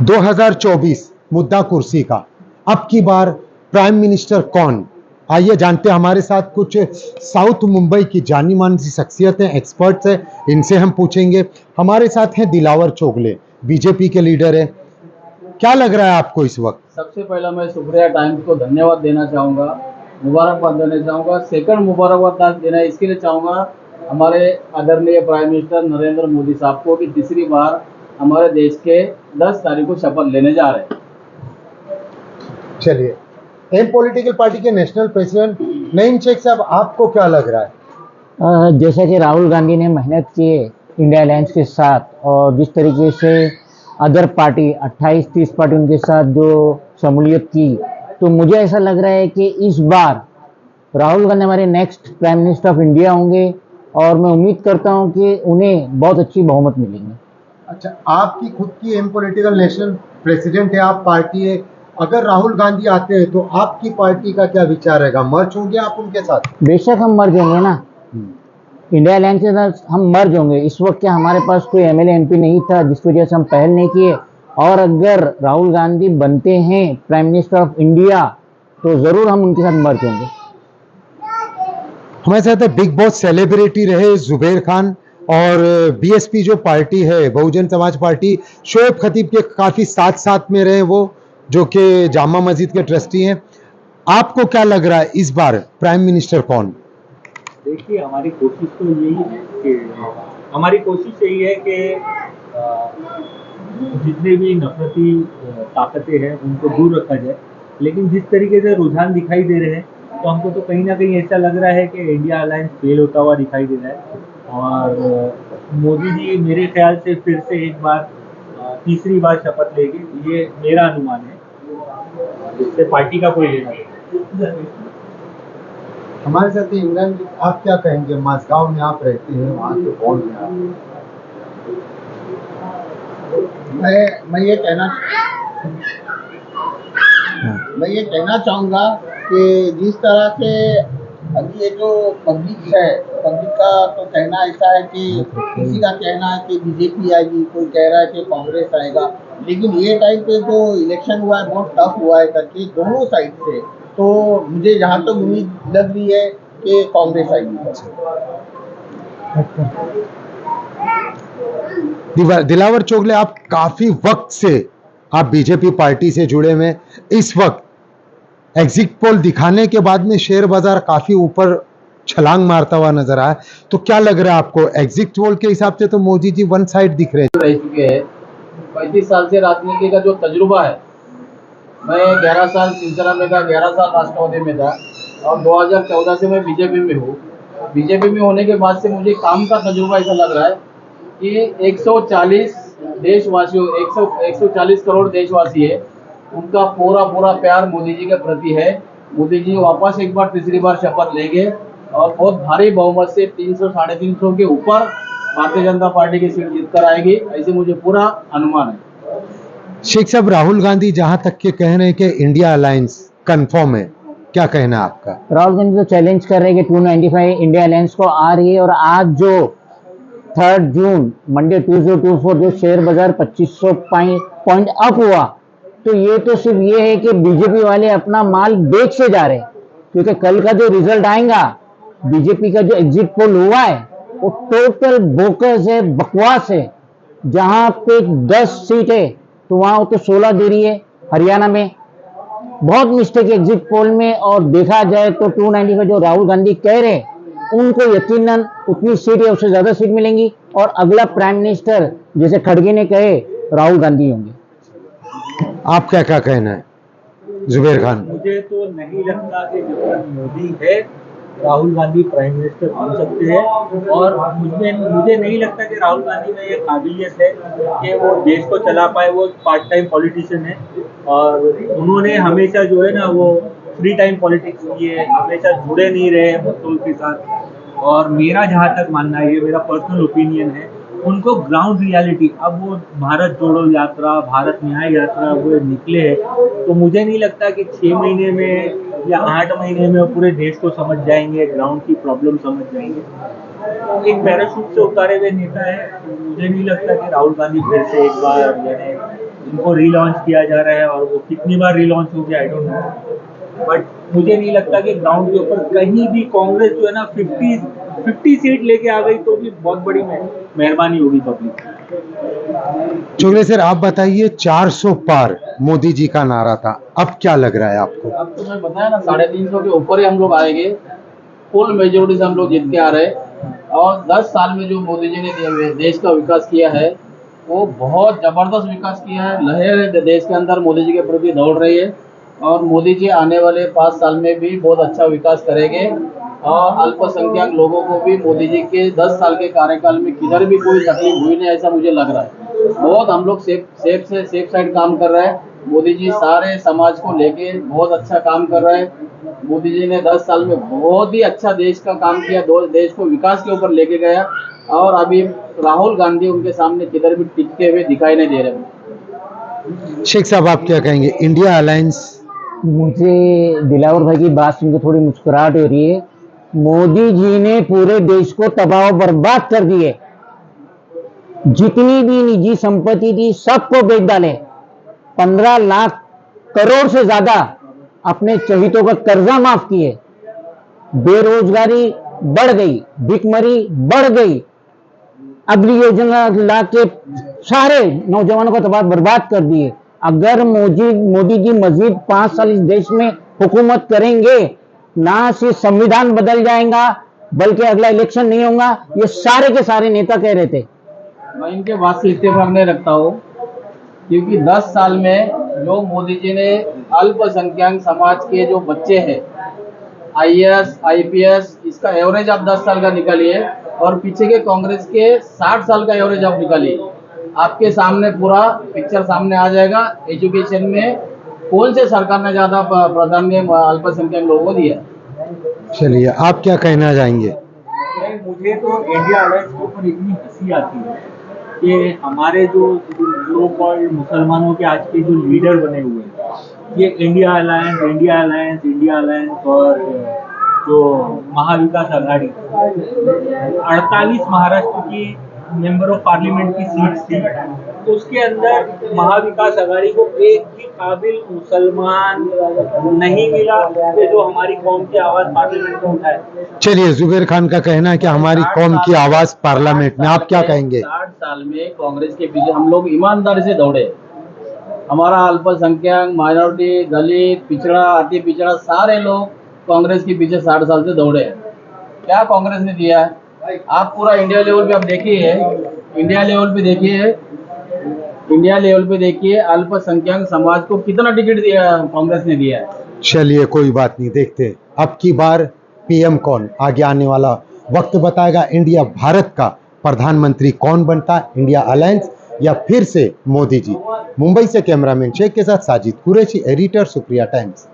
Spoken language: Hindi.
2024 मुद्दा कुर्सी का, अब की बार प्राइम मिनिस्टर कौन? आइए जानते हैं। हमारे साथ कुछ साउथ मुंबई की जानी मानी शख्सियत हैं, एक्सपर्ट्स हैं, इनसे हम पूछेंगे। हमारे साथ हैं दिलावर चोगले, बीजेपी के लीडर हैं। क्या लग रहा है आपको इस वक्त? सबसे पहला मैं सुप्रिया टाइम्स को धन्यवाद देना चाहूँगा, मुबारकबाद देना चाहूँगा। सेकंड मुबारकबाद देना इसके लिए चाहूँगा हमारे आदरणीय प्राइम मिनिस्टर नरेंद्र मोदी साहब को कि तीसरी बार हमारे देश के 10 तारीख को शपथ लेने जा रहे हैं। चलिए, एम पॉलिटिकल पार्टी के नेशनल प्रेसिडेंट नईम शेख साहब, आपको क्या लग रहा है? जैसा कि राहुल गांधी ने मेहनत की है इंडिया अलायंस के साथ, और जिस तरीके से अदर पार्टी 28-30 पार्टी उनके साथ जो शमूलियत की, तो मुझे ऐसा लग रहा है कि इस बार राहुल गांधी हमारे next prime minister of India होंगे, और मैं उम्मीद करता हूं कि उन्हें बहुत अच्छी बहुमत मिलेंगी। अच्छा, आपकी खुद की एम पॉलिटिकल नेशनल प्रेसिडेंट है, आप पार्टी है, अगर राहुल गांधी आते हैं तो आपकी पार्टी का क्या विचार रहेगा? मर्ज होंगे आप उनके साथ? बेशक हम मर्ज होंगे ना, इंडिया अलायंस के साथ हम मर्ज होंगे। इस वक्त क्या हमारे पास कोई एमएलए एमपी नहीं था जिसकी वजह से हम पहल नहीं किए, और अगर राहुल गांधी बनते हैं प्राइम मिनिस्टर ऑफ इंडिया तो जरूर हम उनके साथ मर्ज होंगे। हमारे साथ बिग बॉस सेलिब्रिटी रहे जुबेर खान, और बीएसपी जो पार्टी है, बहुजन समाज पार्टी, शोएब खतीब के काफी साथ में रहे वो, जो कि जामा मस्जिद के ट्रस्टी हैं। आपको क्या लग रहा है इस बार प्राइम मिनिस्टर कौन? देखिए, हमारी कोशिश यही है कि जितने भी नफरती ताकतें हैं उनको दूर रखा जाए। लेकिन जिस तरीके से रुझान दिखाई दे रहे हैं, तो हमको तो कहीं ना कहीं ऐसा लग रहा है कि इंडिया अलायंस फेल होता हुआ दिखाई दे रहा है, और मोदी जी मेरे ख्याल से फिर से एक बार तीसरी बार शपथ लेंगे, ये मेरा अनुमान है। इससे पार्टी का कोई लेना नहीं। हमारे साथ इमरान जी, आप क्या कहेंगे? माजगांव में आप रहते हैं, वहाँ के कौन है आप? मैं ये कहना चाहूँगा कि जिस तरह से अभी ये जो पब्लिक है, पब्लिक का तो कहना ऐसा है कि किसी का कहना है कि बीजेपी आएगी, कोई कह रहा है कि कांग्रेस आएगा, लेकिन ये टाइम पे जो इलेक्शन हुआ है बहुत टफ हुआ है करके दोनों साइड से, तो मुझे जहाँ तक उम्मीद लग रही है कि कांग्रेस आएगी। दिलावर चोगले, आप काफी वक्त से आप बीजेपी पार्टी से जुड़े हुए, इस वक्त एग्जिट पोल दिखाने के बाद में शेयर बाजार काफी ऊपर छलांग मारता हुआ नजर आया, तो क्या लग रहा है आपको? एग्जिट पोल के हिसाब से तो मोदी जी वन साइड दिख रहे हैं। 35 साल से राजनीति का जो तजुर्बा है, मैं 11 साल शिवसेना में था, 11 साल राष्ट्रवादी में था, और 2014 से मैं बीजेपी में हूँ। बीजेपी में होने के बाद से मुझे काम का तजुर्बा ऐसा लग रहा है कि 140 देशवासियों 140 करोड़ देशवासी है, उनका पूरा प्यार मोदी जी के प्रति है। मोदी जी वापस एक बार तीसरी बार शपथ लेंगे, और बहुत भारी बहुमत से 300-350 के ऊपर भारतीय जनता पार्टी की सीट जीतकर आएगी, ऐसे मुझे पूरा अनुमान है। शेख साहब, राहुल गांधी जहां तक के कह रहे हैं कि इंडिया अलायंस कंफर्म है, क्या कहना है आपका? राहुल गांधी तो चैलेंज कर रहे हैं कि 295 इंडिया अलायंस को आ रही है, और आज जो 3 जून मंडे 2024 जो शेयर बाजार 2500 पॉइंट अप हुआ, तो ये तो सिर्फ ये है कि बीजेपी वाले अपना माल बेच से जा रहे हैं, क्योंकि कल का जो रिजल्ट आएगा, बीजेपी का जो एग्जिट पोल हुआ है वो टोटल बोकस है, बकवास है। जहां पे 10 सीट है तो वहां तो 16 दे रही है हरियाणा में। बहुत मिस्टेक एग्जिट पोल में, और देखा जाए तो 295 जो राहुल गांधी कह रहे हैं, उनको यकीनन उतनी सीट या उससे ज्यादा सीट मिलेंगी, और अगला प्राइम मिनिस्टर जैसे खड़गे ने कहे राहुल गांधी होंगे। आपका क्या कहना है जुबेर खान? मुझे तो नहीं लगता कि जब तक मोदी है राहुल गांधी प्राइम मिनिस्टर बन सकते हैं, और मुझे नहीं लगता कि राहुल गांधी में ये काबिलियत है कि वो देश को चला पाए। वो पार्ट टाइम पॉलिटिशियन है, और उन्होंने हमेशा जो है ना वो फ्री टाइम पॉलिटिक्स की है, हमेशा जुड़े नहीं रहे मुद्दों के साथ। और मेरा जहाँ तक मानना है, ये मेरा पर्सनल ओपिनियन है उनको ग्राउंड रियलिटी, अब वो भारत जोड़ो यात्रा, भारत न्याय यात्रा वो निकले हैं, तो मुझे नहीं लगता कि 6 महीने में या 8 महीने में वो पूरे देश को समझ जाएंगे, ग्राउंड की प्रॉब्लम समझ जाएंगे। एक पैराशूट से उतारे हुए नेता है, मुझे नहीं लगता कि राहुल गांधी फिर से एक बार यानी इनको रीलॉन्च किया जा रहा है, और वो कितनी बार रीलॉन्च हो गया आई डोंट नो, बट मुझे नहीं लगता कि ग्राउंड के ऊपर कहीं भी कांग्रेस जो है ना 50 सीट लेके आ गई तो भी बहुत बड़ी मेहरबानी होगी पब्लिक। चुगले सर, आप बताइए, 400 पार मोदी जी का नारा था, अब क्या लग रहा है आपको? अब तो मैं बताया ना, 350 के ऊपर ही हम लोग आएंगे, फुल मेजोरिटी से हम लोग जीत के आ रहे हैं। और 10 साल में जो मोदी जी ने देश का विकास किया है वो बहुत जबरदस्त विकास किया है। लहर देश के अंदर मोदी जी के प्रति दौड़ रही है, और मोदी जी आने वाले 5 साल में भी बहुत अच्छा विकास करेंगे। और अल्पसंख्यक लोगों को भी मोदी जी के 10 साल के कार्यकाल में किधर भी कोई तकलीफ हुई नहीं, ऐसा मुझे लग रहा है। बहुत हम लोग सेफ साइड काम कर रहे हैं। मोदी जी सारे समाज को लेके बहुत अच्छा काम कर रहे हैं। मोदी जी ने 10 साल में बहुत ही अच्छा देश का काम किया, देश को विकास के ऊपर लेके गया। और अभी राहुल गांधी उनके सामने किधर भी टिकते हुए दिखाई नहीं दे रहे। शेख साहब, आप क्या कहेंगे? इंडिया अलायंस, मुझे दिलावर भाई की बात सुनकर थोड़ी मुस्कुराहट हो रही है। मोदी जी ने पूरे देश को तबाह और बर्बाद कर दिए, जितनी भी निजी संपत्ति थी सबको बेच डाले, 15 लाख करोड़ से ज्यादा अपने चहितों का कर्जा माफ किए, बेरोजगारी बढ़ गई, भिखमरी बढ़ गई, अगली योजना ला के सारे नौजवानों को तबाह बर्बाद कर दिए। अगर मोदी जी मजीद 5 साल इस देश में हुकूमत करेंगे, ना सिर्फ संविधान बदल जाएगा बल्कि अगला इलेक्शन नहीं होगा। ये सारे के सारे नेता कह रहे थे। मैं इनके बात से इत्तेफाक नहीं रखता हूँ, क्योंकि 10 साल में जो मोदी जी ने अल्पसंख्यक समाज के जो बच्चे हैं IAS IPS, इसका एवरेज आप 10 साल का निकालिए, और पीछे के कांग्रेस के 60 साल का एवरेज आप निकालिए, आपके सामने पूरा पिक्चर सामने आ जाएगा। एजुकेशन में कौन से सरकार ने ज्यादा प्राधान्य अल्पसंख्यक लोगों को दिया? चलिए, आप क्या कहना चाहेंगे? मुझे तो इंडिया अलायंस के ऊपर इतनी हंसी आती है कि हमारे जो कॉल्ड मुसलमानों के आज के जो लीडर बने हुए हैं, ये इंडिया अलायंस और जो महाविकास आघाड़ी 48 महाराष्ट्र की मेंबर ऑफ पार्लियामेंट की सीट थी, तो उसके अंदर महाविकास आघाड़ी को एक भी काबिल मुसलमान नहीं मिला कि जो हमारी कौम की आवाज पार्लियामेंट में उठाए। चलिए, जुबेर खान का कहना है कि हमारी कौम की आवाज पार्लियामेंट में, आप क्या कहेंगे? 60 साल में कांग्रेस के पीछे हम लोग ईमानदारी से दौड़े। हमारा अल्पसंख्यक, माइनॉरिटी, दलित, पिछड़ा, अति पिछड़ा सारे लोग कांग्रेस के पीछे 60 साल से दौड़े। क्या कांग्रेस ने दिया है? आप पूरा इंडिया लेवल पे आप देखिए, इंडिया लेवल पे देखिए अल्पसंख्यक समाज को कितना टिकट दिया कांग्रेस ने दिया है। चलिए, कोई बात नहीं, देखते अब की बार PM कौन, आगे आने वाला वक्त बताएगा। इंडिया भारत का प्रधानमंत्री कौन बनता है, इंडिया अलायंस या फिर से मोदी जी? मुंबई से कैमरामैन शेख के साथ साजिद कुरैशी, एडिटर सुप्रिया टाइम्स।